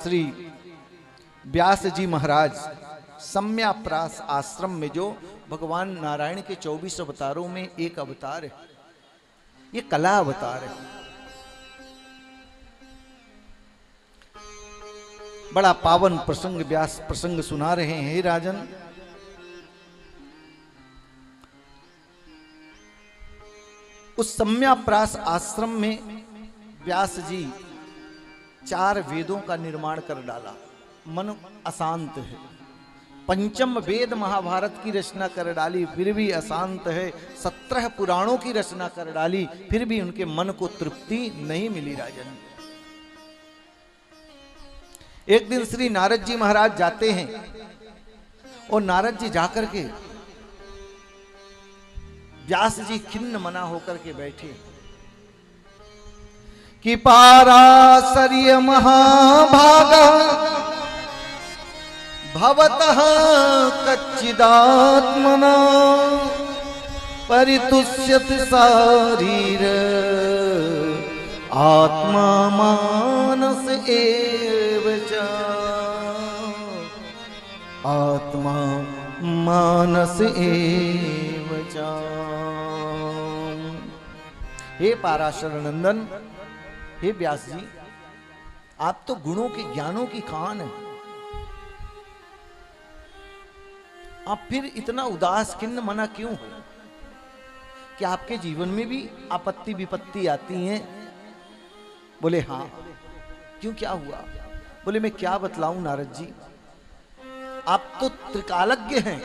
श्री व्यास जी महाराज सम्याप्रास आश्रम में जो भगवान नारायण के 24 अवतारों में एक अवतार है, ये कला अवतार है। बड़ा पावन प्रसंग व्यास प्रसंग सुना रहे हैं। हे राजन, उस सम्याप्रास आश्रम में व्यास जी 4 वेदों का निर्माण कर डाला। मन अशांत है। पंचम वेद महाभारत की रचना कर डाली, फिर भी अशांत है। 17 पुराणों की रचना कर डाली, फिर भी उनके मन को तृप्ति नहीं मिली। राजन, एक दिन श्री नारद जी महाराज जाते हैं और नारद जी जाकर के व्यास जी खिन्न मना होकर के बैठे कि पाराशर्य महाभागा भवतः कच्चिदात्मना परितुष्यति शारीर आत्मा मानस एव च। आत्मा मानस एव च। हे पाराशर नंदन, हे व्यास जी, आप तो गुणों के ज्ञानों की खान है। आप फिर इतना उदास खिन्न मना क्यों हो? कि आपके जीवन में भी आपत्ति विपत्ति आती हैं? बोले हाँ। क्यों, क्या हुआ? बोले मैं क्या बतलाऊं नारद जी, आप तो त्रिकालज्ञ हैं,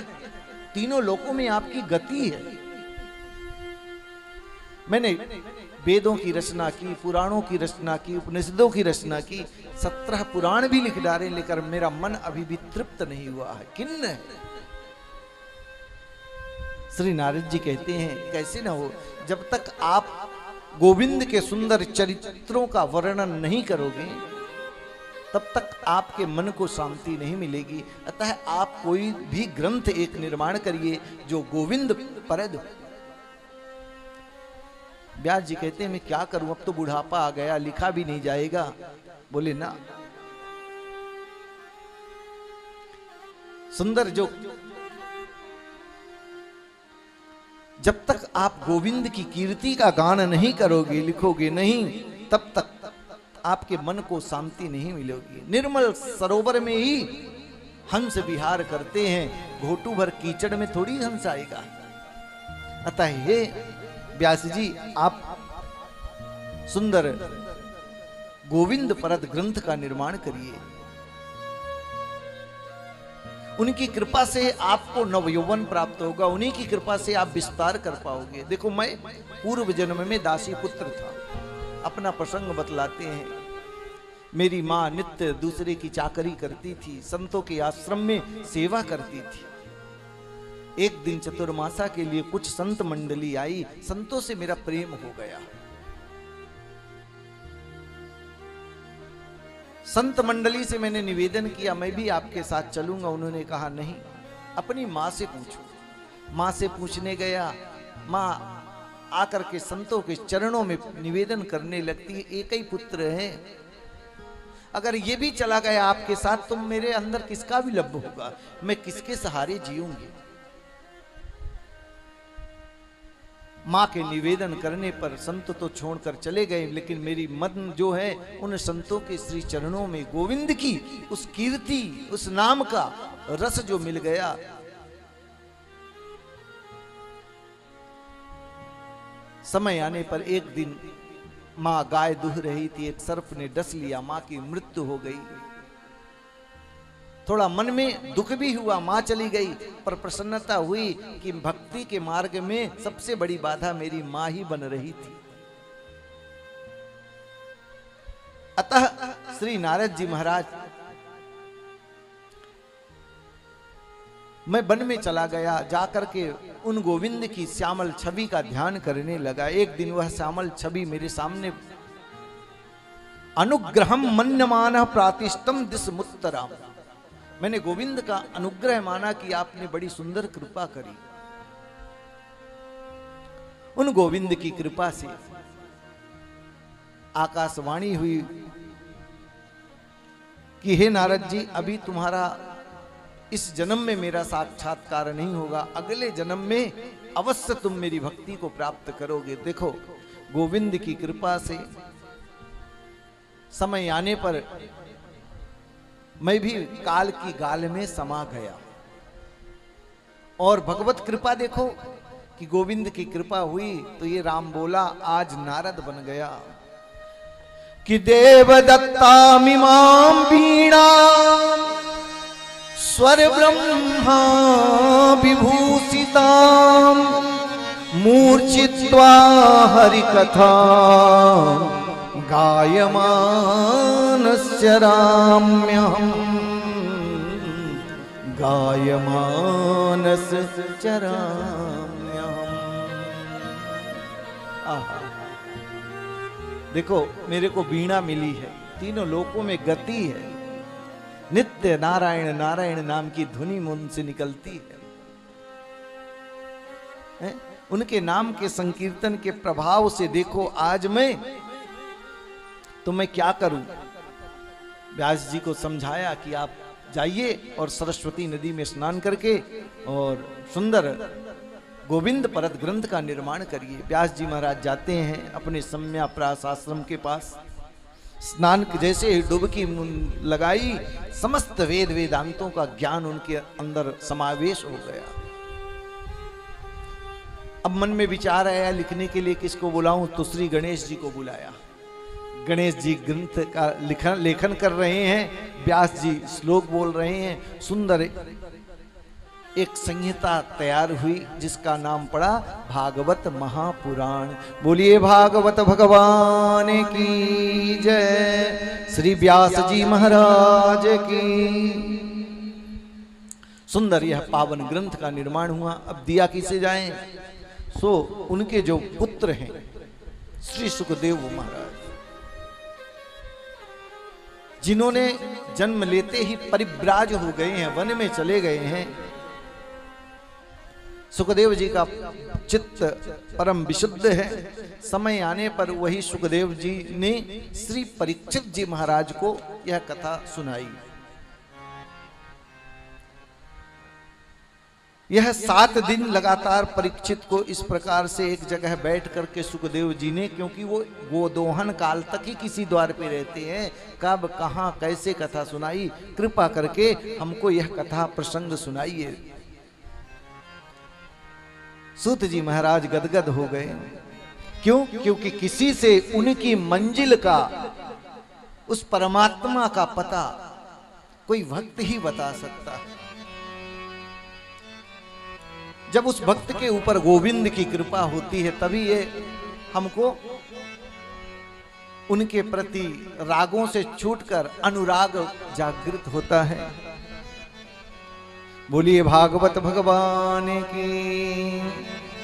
तीनों लोकों में आपकी गति है। मैंने वेदों की रचना की, पुराणों की रचना की, उपनिषदों की रचना की, 17 पुराण भी लिख डाले, लेकर मेरा मन अभी भी तृप्त नहीं हुआ है, खिन्न है। श्री नारद जी कहते हैं कैसे ना हो, जब तक आप गोविंद के सुंदर चरित्रों का वर्णन नहीं करोगे तब तक आपके मन को शांति नहीं मिलेगी। अतः आप कोई भी ग्रंथ एक निर्माण करिए जो गोविंद परद हो। व्यास जी कहते हैं मैं क्या करूं, अब तो बुढ़ापा आ गया, लिखा भी नहीं जाएगा। बोले ना, सुंदर जो जब तक आप गोविंद की कीर्ति का गान नहीं करोगे, लिखोगे नहीं, तब तक आपके मन को शांति नहीं मिलेगी। निर्मल सरोवर में ही हंस विहार करते हैं, घोटू भर कीचड़ में थोड़ी हंस आएगा। अतः हे व्यास जी, आप सुंदर गोविंद परद ग्रंथ का निर्माण करिए। उनकी कृपा से आपको नवयौवन प्राप्त होगा, उन्हीं की कृपा से आप विस्तार कर पाओगे। देखो, मैं पूर्व जन्म में दासी पुत्र था। अपना प्रसंग बतलाते हैं। मेरी माँ नित्य दूसरे की चाकरी करती थी, संतों के आश्रम में सेवा करती थी। एक दिन चतुर्मासा के लिए कुछ संत मंडली आई, संतों से मेरा प्रेम हो गया। संत मंडली से मैंने निवेदन किया मैं भी आपके साथ चलूंगा। उन्होंने कहा नहीं, अपनी माँ से पूछो। माँ से पूछने गया, माँ आकर के संतों के चरणों में निवेदन करने लगती है, एक ही पुत्र है, अगर ये भी चला गया आपके साथ तो मेरे अंदर किसका विलंब होगा, मैं किसके सहारे जीऊंगी। माँ के निवेदन करने पर संत तो छोड़कर चले गए, लेकिन मेरी मन जो है उन संतों के श्री चरणों में गोविंद की उस कीर्ति, उस नाम का रस जो मिल गया। समय आने पर एक दिन माँ गाय दूह रही थी, एक सर्प ने डस लिया, माँ की मृत्यु हो गई। थोड़ा मन में दुख भी हुआ, मां चली गई, पर प्रसन्नता हुई कि भक्ति के मार्ग में सबसे बड़ी बाधा मेरी मां ही बन रही थी। अतः श्री नारद जी महाराज, मैं वन में चला गया, जाकर के उन गोविंद की श्यामल छवि का ध्यान करने लगा। एक दिन वह श्यामल छवि मेरे सामने, अनुग्रहम मन्यमानः प्रातिष्ठम दिशमुत्तराम, मैंने गोविंद का अनुग्रह माना कि आपने बड़ी सुंदर कृपा करी। उन गोविंद की कृपा से आकाशवाणी हुई कि हे नारद जी, अभी तुम्हारा इस जन्म में मेरा साक्षात्कार नहीं होगा, अगले जन्म में अवश्य तुम मेरी भक्ति को प्राप्त करोगे। देखो, गोविंद की कृपा से समय आने पर मैं भी काल की गाल में समा गया। और भगवत कृपा देखो कि गोविंद की कृपा हुई तो ये राम बोला, आज नारद बन गया। कि देवदत्तामिमां वीणा स्वर ब्रह्मा विभूषितां मूर्छित्वा हरिकथा गायमानस्य राम्यहम् गायमानस चराम्यहम्। आहा, देखो मेरे को वीणा मिली है, तीनों लोकों में गति है, नित्य नारायण नारायण नाम की ध्वनि मुंह से निकलती है? उनके नाम के संकीर्तन के प्रभाव से देखो आज मैं क्या करूं। व्यास जी को समझाया कि आप जाइए और सरस्वती नदी में स्नान करके और सुंदर गोविंद परत ग्रंथ का निर्माण करिए। व्यास जी महाराज जाते हैं अपने सम्याप्रास आश्रम के पास, स्नान जैसे ही डुबकी लगाई, समस्त वेद वेदांतों का ज्ञान उनके अंदर समावेश हो गया। अब मन में विचार आया लिखने के लिए किसको बुलाऊं, तो श्री गणेश जी को बुलाया। गणेश जी ग्रंथ का लेखन कर रहे हैं, व्यास जी श्लोक बोल रहे हैं, सुंदर एक संहिता तैयार हुई जिसका नाम पड़ा भागवत महापुराण। बोलिए भागवत भगवान की जय, श्री व्यास जी महाराज की। सुंदर यह पावन ग्रंथ का निर्माण हुआ। अब दिया किसे जाएं, सो उनके जो पुत्र हैं श्री सुखदेव महाराज, जिन्होंने जन्म लेते ही परिव्राज हो गए हैं, वन में चले गए हैं। सुखदेव जी का चित्त परम विशुद्ध है। समय आने पर वही सुखदेव जी ने श्री परीक्षित जी महाराज को यह कथा सुनाई। यह 7 दिन लगातार परीक्षित को इस प्रकार से एक जगह बैठ करके सुखदेव जी ने, क्योंकि वो दोहन काल तक ही किसी द्वार पे रहते हैं, कब कहाँ कैसे कथा सुनाई, कृपा करके हमको यह कथा प्रसंग सुनाइए। सूत जी महाराज गदगद हो गए। क्यों? क्योंकि किसी से उनकी मंजिल का, उस परमात्मा का पता कोई भक्त ही बता सकता है। जब उस भक्त के ऊपर गोविंद की कृपा होती है तभी ये हमको उनके प्रति रागों से छूटकर अनुराग जागृत होता है। बोलिए भागवत भगवान की।